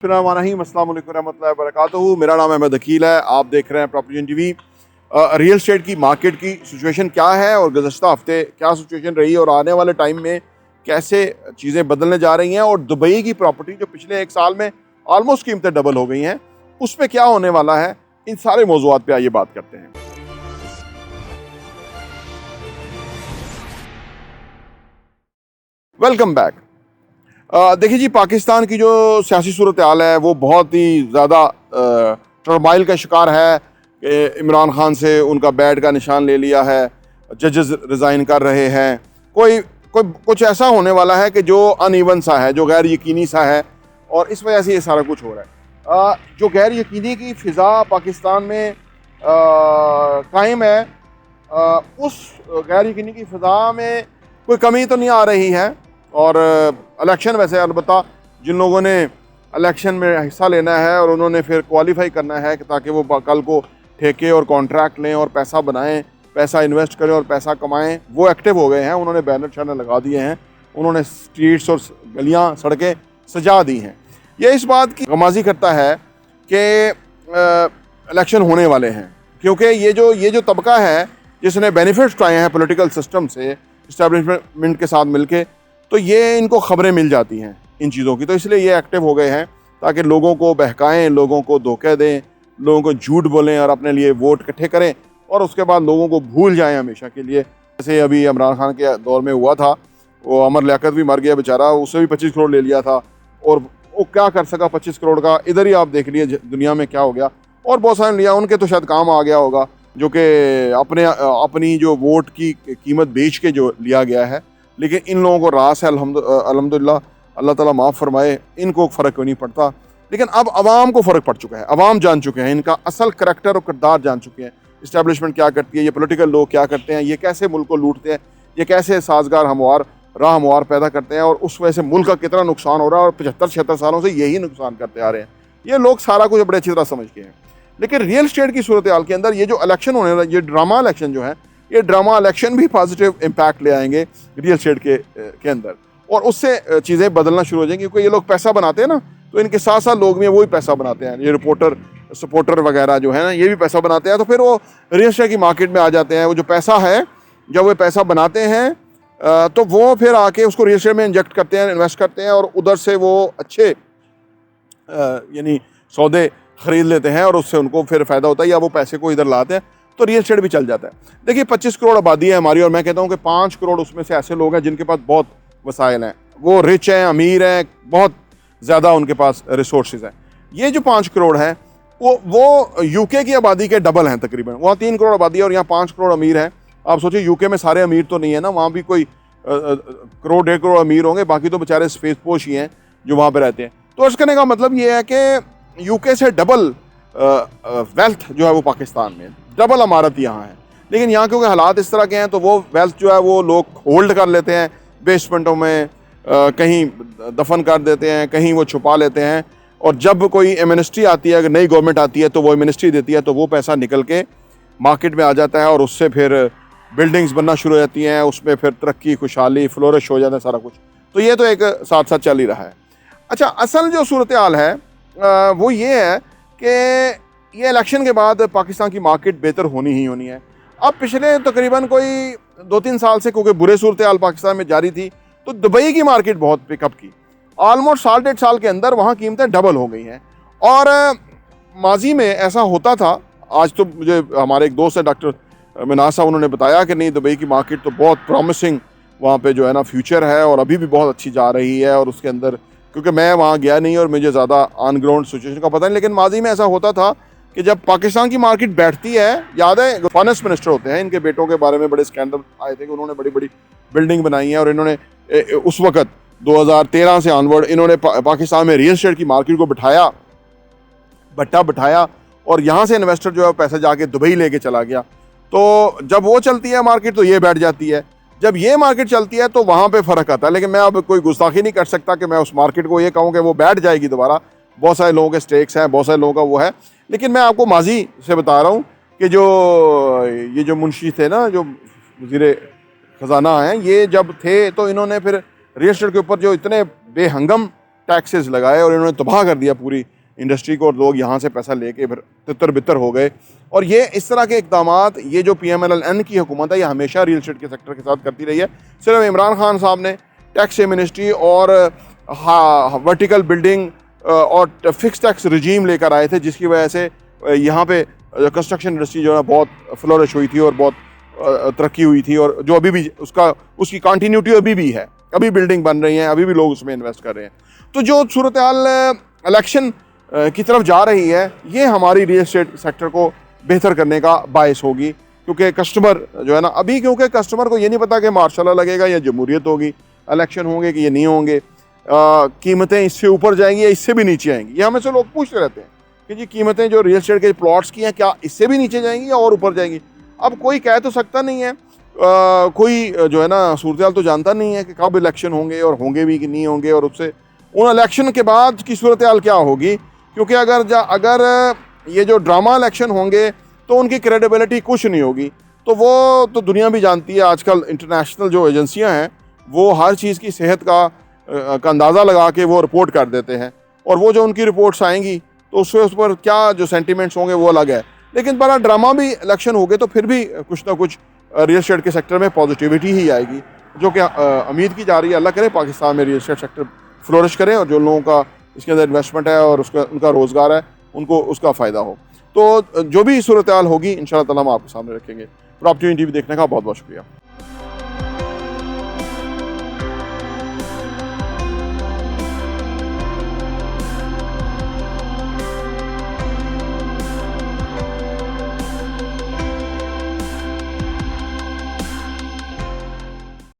अस्सलाम वालेकुम रहमतुल्लाहि व बरकातहू। मेरा नाम अहमद अकील है। आप देख रहे हैं प्रॉपर्टी टीवी। रियल एस्टेट की मार्केट की सिचुएशन क्या है और गुज़श्ता हफ्ते क्या सिचुएशन रही और आने वाले टाइम में कैसे चीज़ें बदलने जा रही हैं, और दुबई की प्रॉपर्टी जो पिछले एक साल में ऑलमोस्ट कीमतें डबल हो गई हैं, उस पर क्या होने वाला है, इन सारे मौज़ूआत पे आइए बात करते हैं। Welcome back. देखिए जी, पाकिस्तान की जो सियासी सूरत हाल है वो बहुत ही ज़्यादा टर्माइल का शिकार है। इमरान खान से उनका बैट का निशान ले लिया है, जजेस रिज़ाइन कर रहे हैं, कोई कोई कुछ ऐसा होने वाला है कि जो अनइवन सा है, जो गैर यकीनी सा है, और इस वजह से ये सारा कुछ हो रहा है। जो गैर यकीनी की फ़िज़ा पाकिस्तान में कायम है, उस गैर यकीनी की फ़िज़ा में कोई कमी तो नहीं आ रही है। और इलेक्शन वैसे अलबत्ता जिन लोगों ने इलेक्शन में हिस्सा लेना है और उन्होंने फिर क्वालिफाई करना है कि ताकि वो कल को ठेके और कॉन्ट्रैक्ट लें और पैसा बनाएं, पैसा इन्वेस्ट करें और पैसा कमाएं, वो एक्टिव हो गए हैं। उन्होंने बैनर शैनर लगा दिए हैं, उन्होंने स्ट्रीट्स और गलियां सड़कें सजा दी हैं। ये इस बात की गमाजी करता है कि इलेक्शन होने वाले हैं, क्योंकि ये जो तबका है जिसने बेनिफिट्स उठाए हैं पॉलिटिकल सिस्टम से, इस्टेब्लिशमेंट के साथ मिलके, तो ये इनको खबरें मिल जाती हैं इन चीज़ों की, तो इसलिए ये एक्टिव हो गए हैं ताकि लोगों को बहकाएं, लोगों को धोखे दें, लोगों को झूठ बोलें और अपने लिए वोट इकट्ठे करें और उसके बाद लोगों को भूल जाएं हमेशा के लिए। जैसे अभी इमरान खान के दौर में हुआ था, वो अमर लियाकत भी मर गया बेचारा, उससे भी 25 करोड़ ले लिया था और वो क्या कर सका 25 करोड़ का। इधर ही आप देख लिए दुनिया में क्या हो गया। और बहुत सारे लिया, उनके तो शायद काम आ गया होगा, जो कि अपनी जो वोट की कीमत बेच के जो लिया गया है। लेकिन इन लोगों को रास है, अल्हम्दुलिल्लाह, अल्लाह ताला माफ़ फरमाए, इनको फ़र्क क्यों नहीं पड़ता। लेकिन अब आवाम को फ़र्क पड़ चुका है, आवाम जान चुके हैं, इनका असल करैक्टर और किरदार जान चुके हैं। इस्टेब्लिशमेंट क्या करती है, ये पॉलिटिकल लोग क्या करते हैं, ये कैसे मुल्क को लूटते हैं, ये कैसे साजगार हमवार राह हमवार पैदा करते हैं, और उस वजह से मुल्क का कितना नुकसान हो रहा है। और 75-76 सालों से यही नुकसान करते आ रहे हैं। ये लोग सारा कुछ बड़े अच्छी तरह समझ के हैं। लेकिन रियल स्टेट की सूरत हाल के अंदर ये जो इलेक्शन होने वाला, ये ड्रामा इलेक्शन जो है, ये ड्रामा इलेक्शन भी पॉजिटिव इम्पैक्ट ले आएंगे रियल स्टेट के अंदर, और उससे चीज़ें बदलना शुरू हो जाएंगी। क्योंकि ये लोग पैसा बनाते हैं ना, तो इनके साथ साथ लोग भी वही पैसा बनाते हैं। ये रिपोर्टर सपोर्टर वगैरह जो है ना, ये भी पैसा बनाते हैं, तो फिर वो रियल स्टेट की मार्केट में आ जाते हैं। वो जो पैसा है, जब वो पैसा बनाते हैं तो वो फिर आके उसको रियल स्टेट में इंजेक्ट करते हैं, इन्वेस्ट करते हैं, और उधर से वो अच्छे यानी सौदे ख़रीद लेते हैं और उससे उनको फिर फ़ायदा होता है, या वो पैसे को इधर लाते हैं, तो रियल स्टेट भी चल जाता है। देखिए 25 करोड़ आबादी है हमारी, और मैं कहता हूँ कि 5 करोड़ उसमें से ऐसे लोग हैं जिनके पास बहुत वसाइल हैं, वो रिच हैं, अमीर हैं, बहुत ज़्यादा उनके पास रिसोर्सेज हैं। ये जो 5 करोड़ है वो यूके की आबादी के डबल हैं तकरीबन। वहाँ 3 करोड़ आबादी है और यहाँ 5 करोड़ अमीर हैं। आप सोचिए, यूके में सारे अमीर तो नहीं है ना, वहाँ भी कोई करोड़ 1.5 करोड़ अमीर होंगे, बाकी तो बेचारे स्पेसपोश ही हैं जो वहाँ पर रहते हैं। तो इस कहने का मतलब ये है कि यूके से डबल वेल्थ जो है वो पाकिस्तान में, डबल अमारत यहाँ है। लेकिन यहाँ क्योंकि हालात इस तरह के हैं, तो वो वेल्थ जो है वो लोग होल्ड कर लेते हैं, बेसमेंटों में कहीं दफन कर देते हैं, कहीं वो छुपा लेते हैं, और जब कोई एमनेस्टी आती है, अगर नई गवर्नमेंट आती है तो वो एमनेस्टी देती है, तो वो पैसा निकल के मार्केट में आ जाता है और उससे फिर बिल्डिंग्स बनना शुरू हो जाती हैं, उसमें फिर तरक्की, खुशहाली, फ्लोरिश हो जाता है सारा कुछ। तो ये तो एक साथ साथ चल ही रहा है। अच्छा, असल जो सूरत हाल है वो ये है कि ये इलेक्शन के बाद पाकिस्तान की मार्केट बेहतर होनी ही होनी है। अब पिछले तकरीबन कोई 2-3 साल से, क्योंकि बुरे सूरत हाल पाकिस्तान में जारी थी, तो दुबई की मार्केट बहुत पिकअप की। ऑलमोस्ट 1.5 साल के अंदर वहाँ कीमतें डबल हो गई हैं। और माजी में ऐसा होता था, आज तो मुझे हमारे एक दोस्त है डॉक्टर मिनाज साहब, उन्होंने बताया कि नहीं, दुबई की मार्केट तो बहुत प्रॉमिसिंग वहाँ पे जो है ना फ्यूचर है, और अभी भी बहुत अच्छी जा रही है। और उसके अंदर, क्योंकि मैं वहाँ गया नहीं और मुझे ज़्यादा ऑन ग्राउंड सिचुएशन का पता नहीं, लेकिन माजी में ऐसा होता था कि जब पाकिस्तान की मार्केट बैठती है, याद है फाइनेंस मिनिस्टर होते हैं, इनके बेटों के बारे में बड़े स्कैंडल आए थे कि उन्होंने बड़ी बड़ी बिल्डिंग बनाई है, और इन्होंने उस वक्त 2013 से ऑनवर्ड इन्होंने पाकिस्तान में रियल एस्टेट की मार्केट को बिठाया, और यहाँ से इन्वेस्टर जो है पैसा जाके दुबई लेके चला गया। तो जब वो चलती है मार्केट तो ये बैठ जाती है, जब ये मार्केट चलती है तो वहाँ पे फ़र्क आता है। लेकिन मैं अब कोई गुस्ताखी नहीं कर सकता कि मैं उस मार्केट को ये कहूँ कि वो बैठ जाएगी दोबारा। बहुत सारे लोगों के स्टेक्स हैं, बहुत सारे लोगों का वो है। लेकिन मैं आपको माजी से बता रहा हूँ कि ये जो मुंशी थे ना, जो वज़ीर ख़जाना हैं, ये जब थे तो इन्होंने फिर रियल एस्टेट के ऊपर जो इतने बेहंगम टैक्सेस लगाए और इन्होंने तबाह कर दिया पूरी इंडस्ट्री को, और लोग यहाँ से पैसा लेके फिर तितर बितर हो गए। और ये इस तरह के इक़दामात, ये जो PMLN की हुकूमत है, ये हमेशा रियल एस्टेट के सेक्टर के साथ करती रही है। सिर्फ इमरान खान साहब ने टैक्स एमिनिस्ट्री और वर्टिकल बिल्डिंग और फिक्स टैक्स रजीम लेकर आए थे, जिसकी वजह से यहाँ पे कंस्ट्रक्शन इंडस्ट्री जो है बहुत फ्लोरिश हुई थी और बहुत तरक्की हुई थी, और जो अभी भी उसकी कंटिन्यूटी अभी भी है, अभी बिल्डिंग बन रही हैं, अभी भी लोग उसमें इन्वेस्ट कर रहे हैं। तो जो सूरत हाल इलेक्शन की तरफ जा रही है, ये हमारी रियल एस्टेट सेक्टर को बेहतर करने का बायस होगी, क्योंकि कस्टमर जो है ना, अभी क्योंकि कस्टमर को ये नहीं पता कि मार्शल लगेगा या जमहूरियत होगी, इलेक्शन होंगे कि ये नहीं होंगे, कीमतें इससे ऊपर जाएंगी या इससे भी नीचे आएंगी। ये हमें से लोग पूछते रहते हैं कि जी कीमतें जो रियल एस्टेट के प्लॉट्स की हैं, क्या इससे भी नीचे जाएंगी या और ऊपर जाएंगी। अब कोई कह तो सकता नहीं है, कोई जो है ना सूरत हाल तो जानता नहीं है कि कब इलेक्शन होंगे और होंगे भी कि नहीं होंगे, और उससे उन इलेक्शन के बाद की सूरत हाल क्या होगी। क्योंकि अगर ये जो ड्रामा इलेक्शन होंगे तो उनकी क्रेडिबिलिटी कुछ नहीं होगी। तो वो तो दुनिया भी जानती है, आजकल इंटरनेशनल जो एजेंसियां हैं वो हर चीज़ की सेहत का अंदाज़ा लगा के वो रिपोर्ट कर देते हैं, और वो जो उनकी रिपोर्ट्स आएंगी तो उससे उस पर क्या जो सेंटिमेंट्स होंगे वो अलग है। लेकिन बड़ा ड्रामा भी इलेक्शन हो गए तो फिर भी कुछ ना कुछ रियल एस्टेट के सेक्टर में पॉजिटिविटी ही आएगी, जो कि उम्मीद की जा रही है। अल्लाह करे पाकिस्तान में रियल एस्टेट सेक्टर फ्लोरिश करें और जो लोगों का इसके अंदर इन्वेस्टमेंट है और उनका रोज़गार है, उनको उसका फ़ायदा हो। तो जो भी सूरत हाल होगी इंशाअल्लाह ताला हम आपके सामने रखेंगे। प्रॉपर्टी टीवी देखने का बहुत बहुत शुक्रिया।